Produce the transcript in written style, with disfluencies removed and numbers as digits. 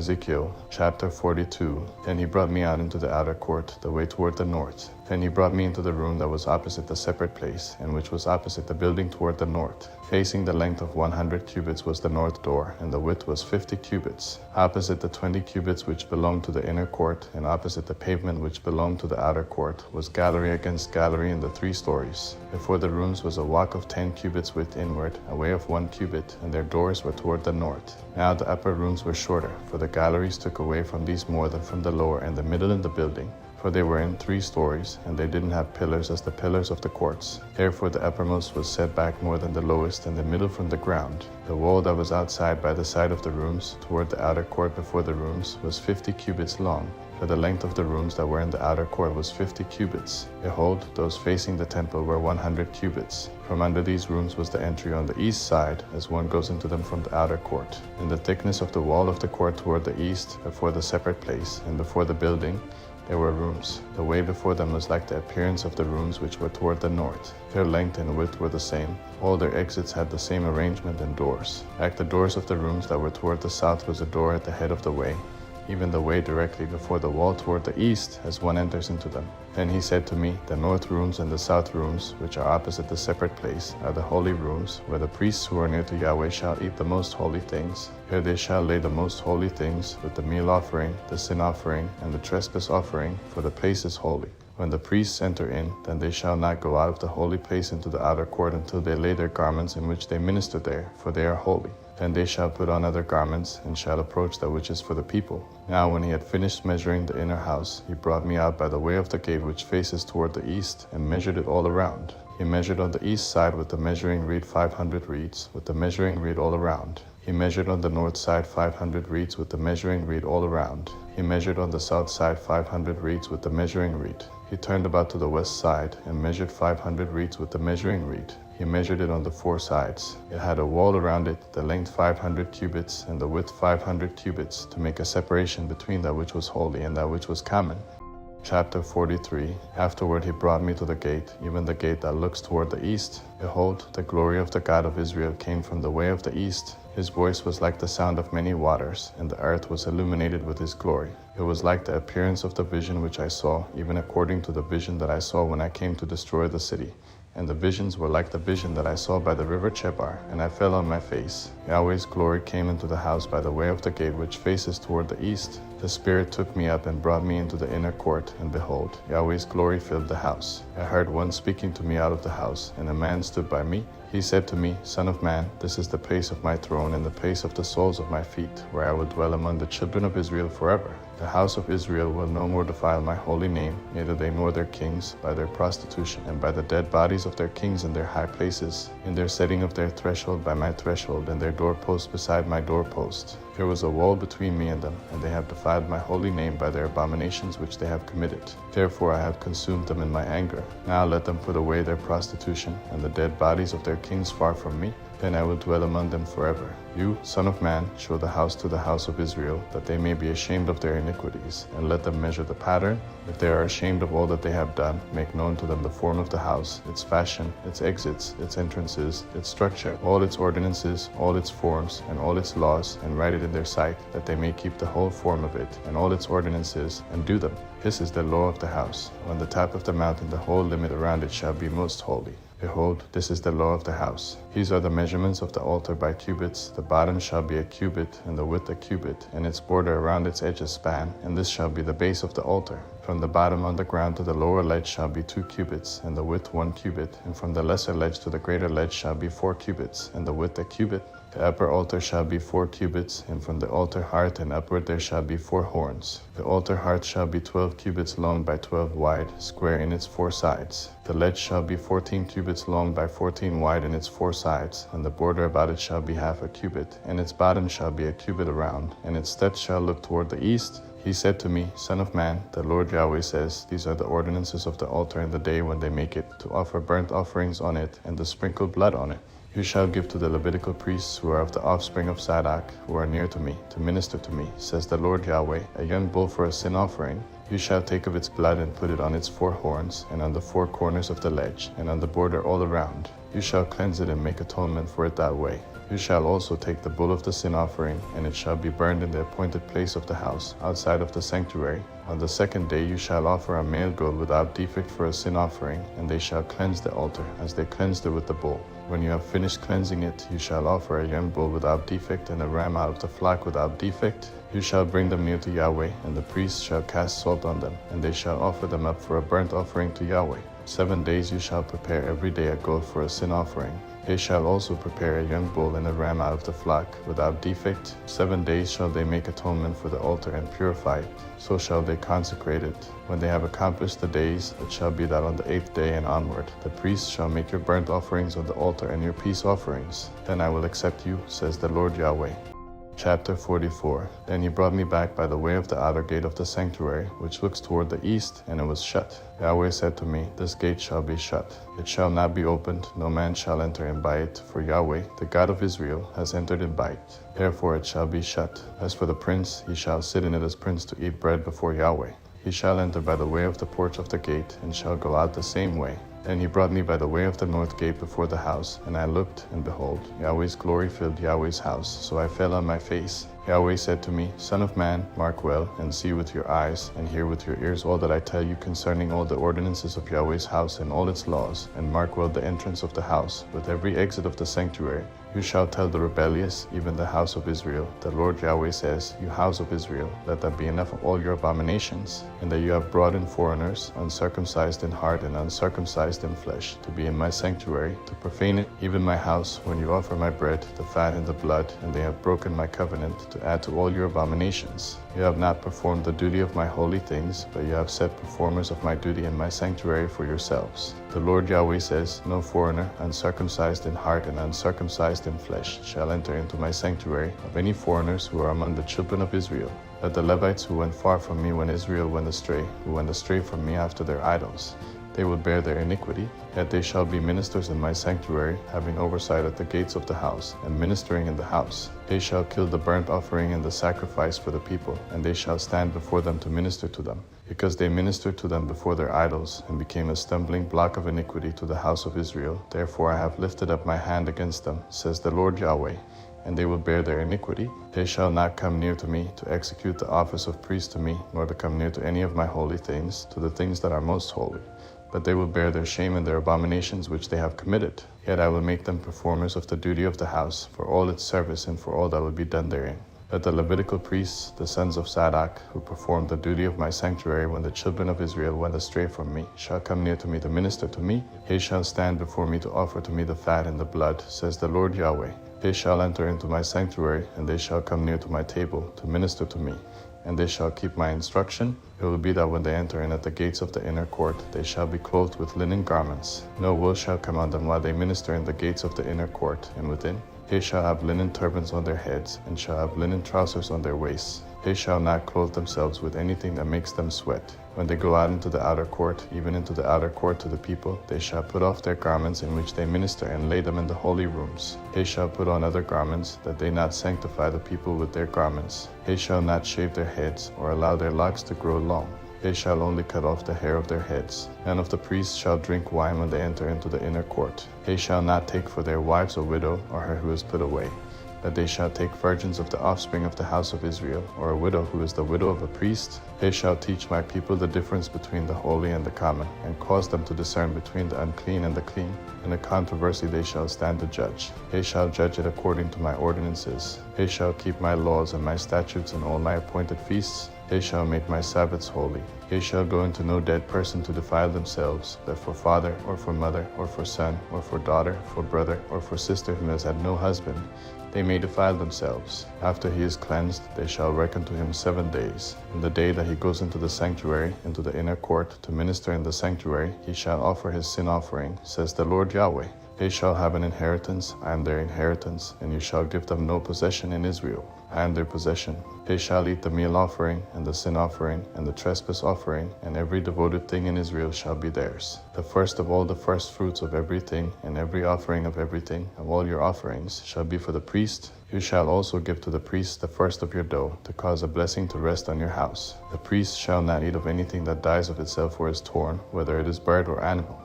Ezekiel chapter 42. Then he brought me out into the outer court, the way toward the north. Then he brought me into the room that was opposite the separate place, and which was opposite the building toward the north. Facing the length of 100 cubits was the north door, and the width was 50 cubits. Opposite the 20 cubits which belonged to the inner court, and opposite the pavement which belonged to the outer court, was gallery against gallery in the 3 stories. Before the rooms was a walk of 10 cubits width inward, a way of 1 cubit, and their doors were toward the north. Now the upper rooms were shorter, for the galleries took away from these more than from the lower and the middle in the building. For they were in 3 stories, and they didn't have pillars as the pillars of the courts. Therefore the uppermost was set back more than the lowest, and the middle from the ground. The wall that was outside by the side of the rooms, toward the outer court before the rooms, was 50 cubits long. For the length of the rooms that were in the outer court was 50 cubits. Behold, those facing the temple were 100 cubits. From under these rooms was the entry on the east side, as one goes into them from the outer court. In the thickness of the wall of the court toward the east, before the separate place, and before the building, there were rooms. The way before them was like the appearance of the rooms which were toward the north. Their length and width were the same. All their exits had the same arrangement and doors. Like the doors of the rooms that were toward the south was a door at the head of the way, even the way directly before the wall toward the east, as one enters into them. Then he said to me, the north rooms and the south rooms, which are opposite the separate place, are the holy rooms, where the priests who are near to Yahweh shall eat the most holy things. Here they shall lay the most holy things, with the meal offering, the sin offering, and the trespass offering, for the place is holy. When the priests enter in, then they shall not go out of the holy place into the outer court until they lay their garments in which they minister there, for they are holy. Then they shall put on other garments, and shall approach that which is for the people. Now when he had finished measuring the inner house, he brought me out by the way of the gate which faces toward the east, and measured it all around. He measured on the east side with the measuring reed 500 reeds, with the measuring reed all around. He measured on the north side 500 reeds with the measuring reed all around. He measured on the south side 500 reeds with the measuring reed. He turned about to the west side, and measured 500 reeds with the measuring reed. He measured it on the 4 sides. It had a wall around it, the length 500 cubits, and the width 500 cubits, to make a separation between that which was holy and that which was common. Chapter 43. Afterward he brought me to the gate, even the gate that looks toward the east. Behold, the glory of the God of Israel came from the way of the east. His voice was like the sound of many waters, and the earth was illuminated with his glory. It was like the appearance of the vision which I saw, even according to the vision that I saw when I came to destroy the city. And the visions were like the vision that I saw by the river Chebar, and I fell on my face. Yahweh's glory came into the house by the way of the gate which faces toward the east. The Spirit took me up and brought me into the inner court, and behold, Yahweh's glory filled the house. I heard one speaking to me out of the house, and a man stood by me. He said to me, Son of man, this is the place of my throne and the place of the soles of my feet, where I will dwell among the children of Israel forever. The house of Israel will no more defile my holy name, neither they nor their kings, by their prostitution, and by the dead bodies of their kings in their high places, in their setting of their threshold by my threshold, and their doorpost beside my doorpost. There was a wall between me and them, and they have defiled my holy name by their abominations which they have committed. Therefore I have consumed them in my anger. Now let them put away their prostitution, and the dead bodies of their kings far from me. Then I will dwell among them forever. You, son of man, show the house to the house of Israel, that they may be ashamed of their iniquities, and let them measure the pattern. If they are ashamed of all that they have done, make known to them the form of the house, its fashion, its exits, its entrances, its structure, all its ordinances, all its forms, and all its laws, and write it in their sight, that they may keep the whole form of it, and all its ordinances, and do them. This is the law of the house. On the top of the mountain the whole limit around it shall be most holy. Behold, this is the law of the house. These are the measurements of the altar by cubits. The bottom shall be a cubit, and the width a cubit, and its border around its edge a span, and this shall be the base of the altar. From the bottom on the ground to the lower ledge shall be 2 cubits, and the width 1 cubit, and from the lesser ledge to the greater ledge shall be 4 cubits, and the width a cubit. The upper altar shall be 4 cubits, and from the altar hearth and upward there shall be 4 horns. The altar hearth shall be 12 cubits long by 12 wide, square in its 4 sides. The ledge shall be 14 cubits long by 14 wide in its 4 sides, and the border about it shall be half a cubit, and its bottom shall be a cubit around, and its steps shall look toward the east. He said to me, Son of man, the Lord Yahweh says, These are the ordinances of the altar in the day when they make it, to offer burnt offerings on it, and to sprinkle blood on it. You shall give to the Levitical priests who are of the offspring of Zadok, who are near to me, to minister to me, says the Lord Yahweh, a young bull for a sin offering. You shall take of its blood and put it on its 4 horns, and on the 4 corners of the ledge, and on the border all around. You shall cleanse it and make atonement for it that way. You shall also take the bull of the sin offering, and it shall be burned in the appointed place of the house, outside of the sanctuary. On the second day you shall offer a male goat without defect for a sin offering, and they shall cleanse the altar, as they cleansed it with the bull. When you have finished cleansing it, you shall offer a young bull without defect, and a ram out of the flock without defect. You shall bring them near to Yahweh, and the priest shall cast salt on them, and they shall offer them up for a burnt offering to Yahweh. 7 days you shall prepare every day a goat for a sin offering. They shall also prepare a young bull and a ram out of the flock, without defect. 7 days shall they make atonement for the altar and purify it. So shall they consecrate it. When they have accomplished the days, it shall be that on the 8th day and onward, the priests shall make your burnt offerings on the altar and your peace offerings. Then I will accept you, says the Lord Yahweh. Chapter 44. Then he brought me back by the way of the outer gate of the sanctuary, which looks toward the east, and it was shut. Yahweh said to me, This gate shall be shut. It shall not be opened, no man shall enter in by it, for Yahweh, the God of Israel, has entered in by it. Therefore it shall be shut. As for the prince, he shall sit in it as prince to eat bread before Yahweh. He shall enter by the way of the porch of the gate, and shall go out the same way. Then he brought me by the way of the north gate before the house, and I looked, and behold, Yahweh's glory filled Yahweh's house. So I fell on my face. Yahweh said to me, Son of man, mark well, and see with your eyes, and hear with your ears all that I tell you concerning all the ordinances of Yahweh's house and all its laws, and mark well the entrance of the house, with every exit of the sanctuary. You shall tell the rebellious, even the house of Israel, the Lord Yahweh says, You house of Israel, let that be enough of all your abominations, and that you have brought in foreigners, uncircumcised in heart and uncircumcised in flesh, to be in my sanctuary, to profane it, even my house, when you offer my bread, the fat and the blood, and they have broken my covenant, to add to all your abominations. You have not performed the duty of my holy things, but you have set performers of my duty in my sanctuary for yourselves. The Lord Yahweh says, No foreigner, uncircumcised in heart and uncircumcised in flesh, shall enter into my sanctuary, of any foreigners who are among the children of Israel. Let the Levites who went far from me when Israel went astray, who went astray from me after their idols, they will bear their iniquity, yet they shall be ministers in my sanctuary, having oversight at the gates of the house, and ministering in the house. They shall kill the burnt offering and the sacrifice for the people, and they shall stand before them to minister to them. Because they ministered to them before their idols, and became a stumbling block of iniquity to the house of Israel, therefore I have lifted up my hand against them, says the Lord Yahweh, and they will bear their iniquity. They shall not come near to me to execute the office of priest to me, nor to come near to any of my holy things, to the things that are most holy. But they will bear their shame and their abominations which they have committed. Yet I will make them performers of the duty of the house, for all its service and for all that will be done therein. Let the Levitical priests, the sons of Zadok, who performed the duty of my sanctuary when the children of Israel went astray from me, shall come near to me to minister to me. They shall stand before me to offer to me the fat and the blood, says the Lord Yahweh. They shall enter into my sanctuary, and they shall come near to my table to minister to me. And they shall keep my instruction. It will be that when they enter in at the gates of the inner court, they shall be clothed with linen garments. No wool shall come on them while they minister in the gates of the inner court and within. They shall have linen turbans on their heads, and shall have linen trousers on their waists. They shall not clothe themselves with anything that makes them sweat. When they go out into the outer court, even into the outer court to the people, they shall put off their garments in which they minister and lay them in the holy rooms. They shall put on other garments, that they not sanctify the people with their garments. They shall not shave their heads, or allow their locks to grow long. They shall only cut off the hair of their heads. None of the priests shall drink wine when they enter into the inner court. They shall not take for their wives a widow, or her who is put away. That they shall take virgins of the offspring of the house of Israel, or a widow who is the widow of a priest. They shall teach my people the difference between the holy and the common, and cause them to discern between the unclean and the clean. In a controversy they shall stand to judge. They shall judge it according to my ordinances. They shall keep my laws and my statutes and all my appointed feasts. They shall make my Sabbaths holy. They shall go into no dead person to defile themselves, that for father, or for mother, or for son, or for daughter, for brother, or for sister who has had no husband, they may defile themselves. After he is cleansed, they shall reckon to him 7 days. In the day that he goes into the sanctuary, into the inner court, to minister in the sanctuary, he shall offer his sin offering, says the Lord Yahweh. They shall have an inheritance, I am their inheritance, and you shall give them no possession in Israel. I am their possession. They shall eat the meal offering, and the sin offering, and the trespass offering, and every devoted thing in Israel shall be theirs. The first of all the first fruits of everything, and every offering of everything, of all your offerings, shall be for the priest. You shall also give to the priest the first of your dough, to cause a blessing to rest on your house. The priest shall not eat of anything that dies of itself or is torn, whether it is bird or animal.